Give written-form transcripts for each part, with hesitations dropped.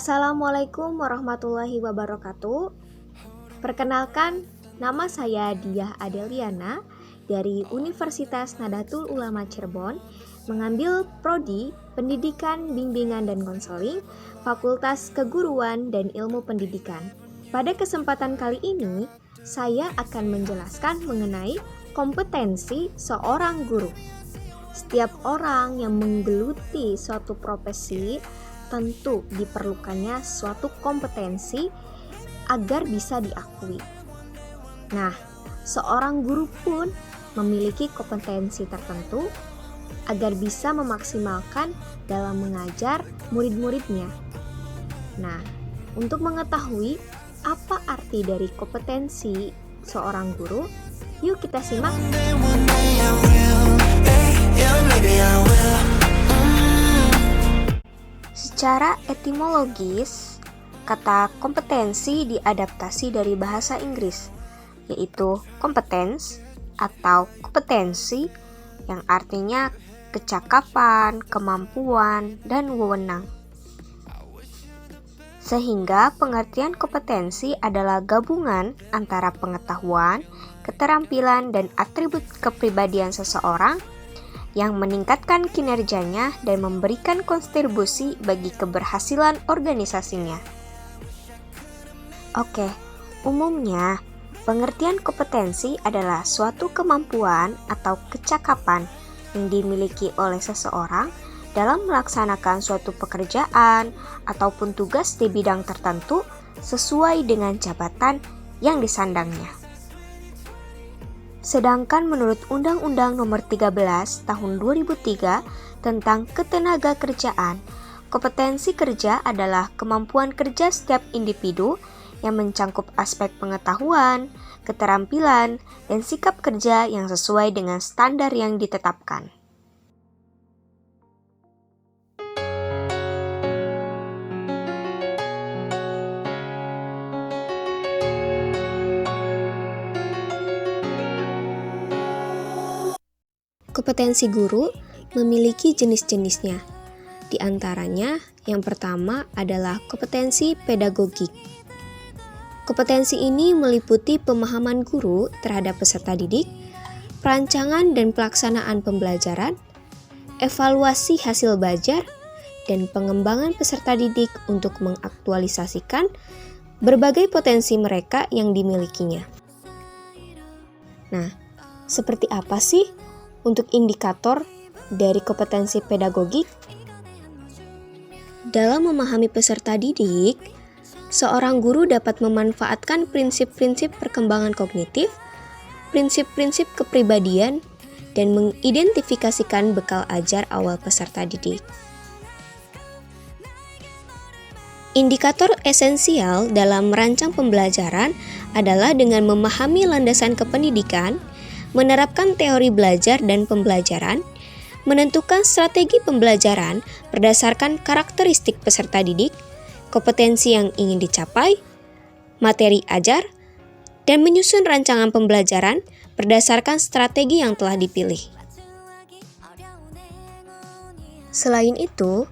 Assalamualaikum warahmatullahi wabarakatuh. Perkenalkan, nama saya Diah Adeliana dari Universitas Nahdlatul Ulama Cirebon, mengambil prodi Pendidikan, Bimbingan dan Konseling, Fakultas Keguruan dan Ilmu Pendidikan. Pada kesempatan kali ini, saya akan menjelaskan mengenai kompetensi seorang guru. Setiap orang yang menggeluti suatu profesi tentu diperlukannya suatu kompetensi agar bisa diakui. Nah, seorang guru pun memiliki kompetensi tertentu agar bisa memaksimalkan dalam mengajar murid-muridnya. Nah, untuk mengetahui apa arti dari kompetensi seorang guru, yuk kita simak. Secara etimologis, kata kompetensi diadaptasi dari bahasa Inggris, yaitu competence atau kompetensi yang artinya kecakapan, kemampuan, dan wewenang. Sehingga pengertian kompetensi adalah gabungan antara pengetahuan, keterampilan, dan atribut kepribadian seseorang yang meningkatkan kinerjanya dan memberikan kontribusi bagi keberhasilan organisasinya. Oke, umumnya pengertian kompetensi adalah suatu kemampuan atau kecakapan yang dimiliki oleh seseorang dalam melaksanakan suatu pekerjaan ataupun tugas di bidang tertentu sesuai dengan jabatan yang disandangnya. Sedangkan menurut Undang-Undang Nomor 13 Tahun 2003 tentang Ketenagakerjaan, kompetensi kerja adalah kemampuan kerja setiap individu yang mencangkup aspek pengetahuan, keterampilan, dan sikap kerja yang sesuai dengan standar yang ditetapkan. Kompetensi guru memiliki jenis-jenisnya. Di antaranya, yang pertama adalah kompetensi pedagogik. Kompetensi ini meliputi pemahaman guru terhadap peserta didik, perancangan dan pelaksanaan pembelajaran, evaluasi hasil belajar, dan pengembangan peserta didik untuk mengaktualisasikan berbagai potensi mereka yang dimilikinya. Nah, seperti apa sih untuk indikator dari kompetensi pedagogik? Dalam memahami peserta didik, seorang guru dapat memanfaatkan prinsip-prinsip perkembangan kognitif, prinsip-prinsip kepribadian, dan mengidentifikasikan bekal ajar awal peserta didik. Indikator esensial dalam merancang pembelajaran adalah dengan memahami landasan kependidikan, menerapkan teori belajar dan pembelajaran, menentukan strategi pembelajaran berdasarkan karakteristik peserta didik, kompetensi yang ingin dicapai, materi ajar, dan menyusun rancangan pembelajaran berdasarkan strategi yang telah dipilih. Selain itu,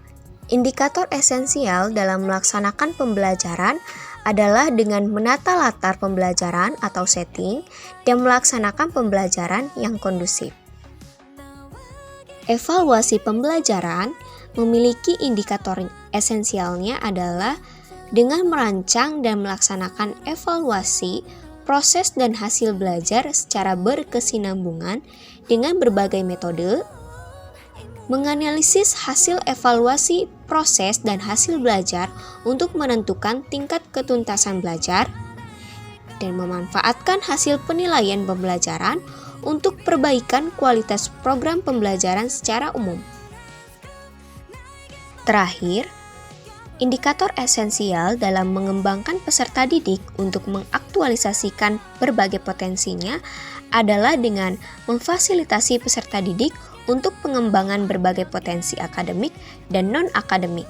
indikator esensial dalam melaksanakan pembelajaran adalah dengan menata latar pembelajaran atau setting dan melaksanakan pembelajaran yang kondusif. Evaluasi pembelajaran memiliki indikator esensialnya adalah dengan merancang dan melaksanakan evaluasi proses dan hasil belajar secara berkesinambungan dengan berbagai metode, menganalisis hasil evaluasi proses dan hasil belajar untuk menentukan tingkat ketuntasan belajar, dan memanfaatkan hasil penilaian pembelajaran untuk perbaikan kualitas program pembelajaran secara umum. Terakhir, indikator esensial dalam mengembangkan peserta didik untuk mengaktualisasikan berbagai potensinya adalah dengan memfasilitasi peserta didik untuk pengembangan berbagai potensi akademik dan non-akademik.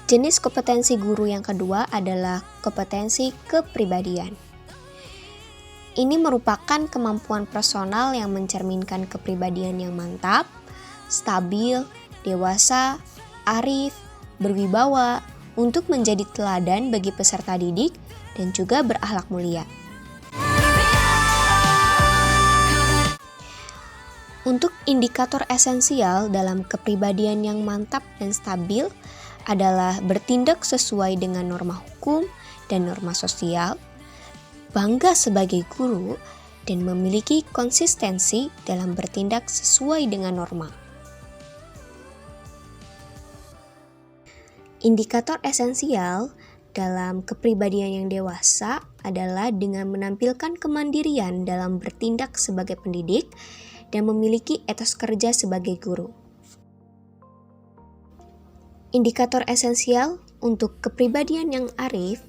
Jenis kompetensi guru yang kedua adalah kompetensi kepribadian. Ini merupakan kemampuan personal yang mencerminkan kepribadian yang mantap, stabil, dewasa, arif, berwibawa, untuk menjadi teladan bagi peserta didik dan juga berakhlak mulia. Untuk indikator esensial dalam kepribadian yang mantap dan stabil adalah bertindak sesuai dengan norma hukum dan norma sosial, bangga sebagai guru, dan memiliki konsistensi dalam bertindak sesuai dengan norma. Indikator esensial dalam kepribadian yang dewasa adalah dengan menampilkan kemandirian dalam bertindak sebagai pendidik dan memiliki etos kerja sebagai guru. Indikator esensial untuk kepribadian yang arif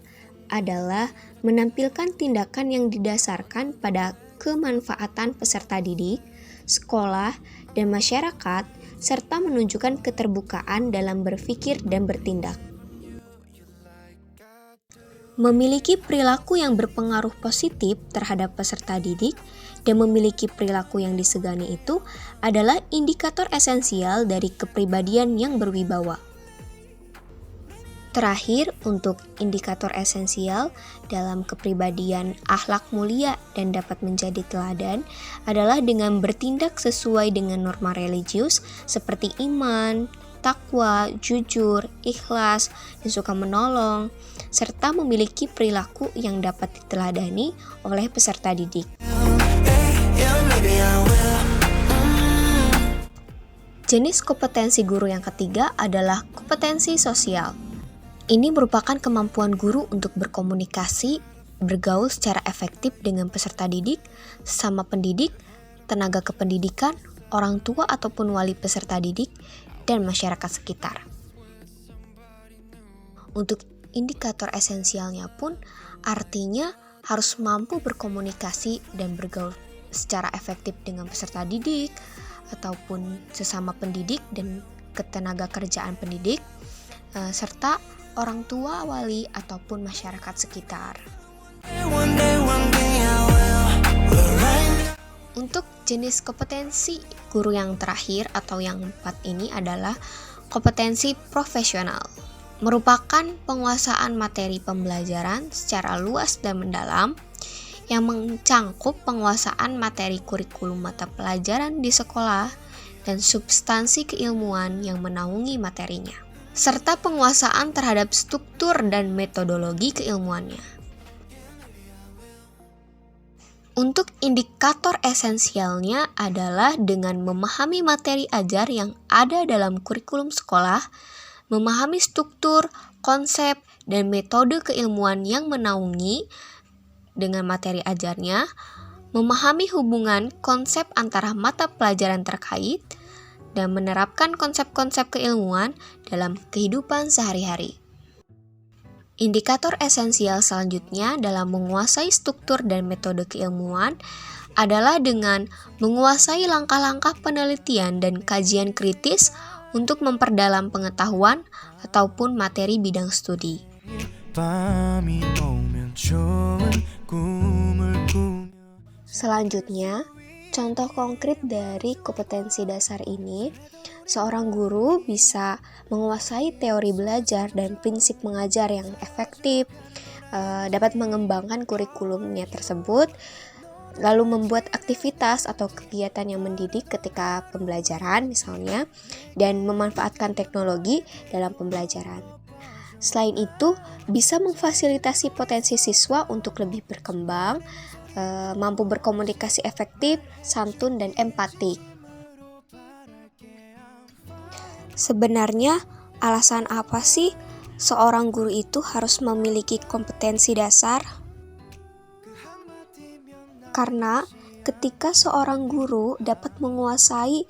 adalah menampilkan tindakan yang didasarkan pada kemanfaatan peserta didik, sekolah, dan masyarakat, serta menunjukkan keterbukaan dalam berpikir dan bertindak. Memiliki perilaku yang berpengaruh positif terhadap peserta didik dan memiliki perilaku yang disegani itu adalah indikator esensial dari kepribadian yang berwibawa. Terakhir, untuk indikator esensial dalam kepribadian akhlak mulia dan dapat menjadi teladan adalah dengan bertindak sesuai dengan norma religius seperti iman, takwa, jujur, ikhlas, dan suka menolong, serta memiliki perilaku yang dapat diteladani oleh peserta didik. Jenis kompetensi guru yang ketiga adalah kompetensi sosial. Ini merupakan kemampuan guru untuk berkomunikasi, bergaul secara efektif dengan peserta didik, sesama pendidik, tenaga kependidikan, orang tua ataupun wali peserta didik, dan masyarakat sekitar. Untuk indikator esensialnya pun artinya harus mampu berkomunikasi dan bergaul secara efektif dengan peserta didik ataupun sesama pendidik dan ketenaga kerjaan pendidik, serta orang tua, wali, ataupun masyarakat sekitar. Untuk jenis kompetensi guru yang terakhir atau yang 4 ini adalah kompetensi profesional. Merupakan penguasaan materi pembelajaran secara luas dan mendalam yang mencangkup penguasaan materi kurikulum mata pelajaran di sekolah dan substansi keilmuan yang menaungi materinya, serta penguasaan terhadap struktur dan metodologi keilmuannya. Untuk indikator esensialnya adalah dengan memahami materi ajar yang ada dalam kurikulum sekolah, memahami struktur, konsep, dan metode keilmuan yang menaungi dengan materi ajarnya, memahami hubungan konsep antara mata pelajaran terkait, dan menerapkan konsep-konsep keilmuan dalam kehidupan sehari-hari. Indikator esensial selanjutnya dalam menguasai struktur dan metode keilmuan adalah dengan menguasai langkah-langkah penelitian dan kajian kritis untuk memperdalam pengetahuan ataupun materi bidang studi. Selanjutnya, contoh konkret dari kompetensi dasar ini, seorang guru bisa menguasai teori belajar dan prinsip mengajar yang efektif, dapat mengembangkan kurikulumnya tersebut, lalu membuat aktivitas atau kegiatan yang mendidik ketika pembelajaran misalnya, dan memanfaatkan teknologi dalam pembelajaran. Selain itu, bisa memfasilitasi potensi siswa untuk lebih berkembang, mampu berkomunikasi efektif, santun, dan empatik. Sebenarnya, alasan apa sih seorang guru itu harus memiliki kompetensi dasar? Karena ketika seorang guru dapat menguasai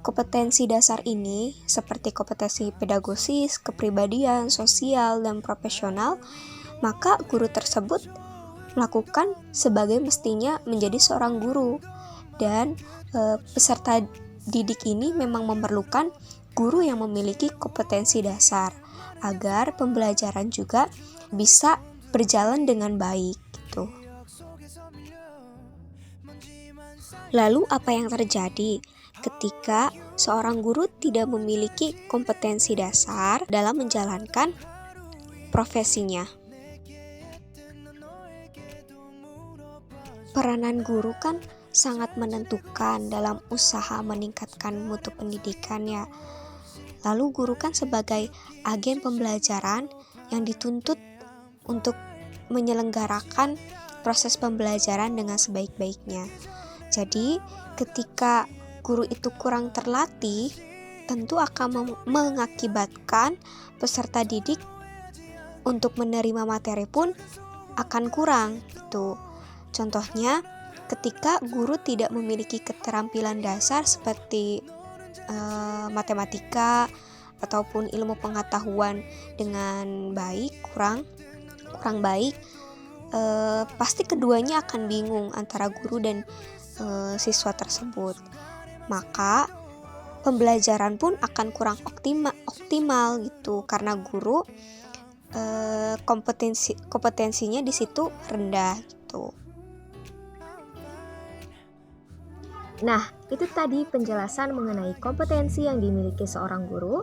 kompetensi dasar ini, seperti kompetensi pedagogis, kepribadian, sosial, dan profesional, maka guru tersebut melakukan sebagai mestinya menjadi seorang guru. Dan peserta didik ini memang memerlukan guru yang memiliki kompetensi dasar agar pembelajaran juga bisa berjalan dengan baik gitu. Lalu apa yang terjadi ketika seorang guru tidak memiliki kompetensi dasar dalam menjalankan profesinya. Peranan guru kan sangat menentukan dalam usaha meningkatkan mutu pendidikan ya. Lalu guru kan sebagai agen pembelajaran yang dituntut untuk menyelenggarakan proses pembelajaran dengan sebaik-baiknya. Jadi, ketika guru itu kurang terlatih, tentu akan mengakibatkan peserta didik untuk menerima materi pun akan kurang gitu. Contohnya, ketika guru tidak memiliki keterampilan dasar seperti matematika ataupun ilmu pengetahuan dengan baik, kurang baik, pasti keduanya akan bingung antara guru dan siswa tersebut. Maka pembelajaran pun akan kurang optimal gitu, karena guru kompetensinya di situ rendah gitu. Nah, itu tadi penjelasan mengenai kompetensi yang dimiliki seorang guru.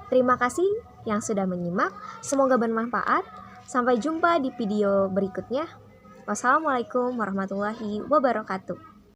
Terima kasih yang sudah menyimak. Semoga bermanfaat. Sampai jumpa di video berikutnya. Wassalamualaikum warahmatullahi wabarakatuh.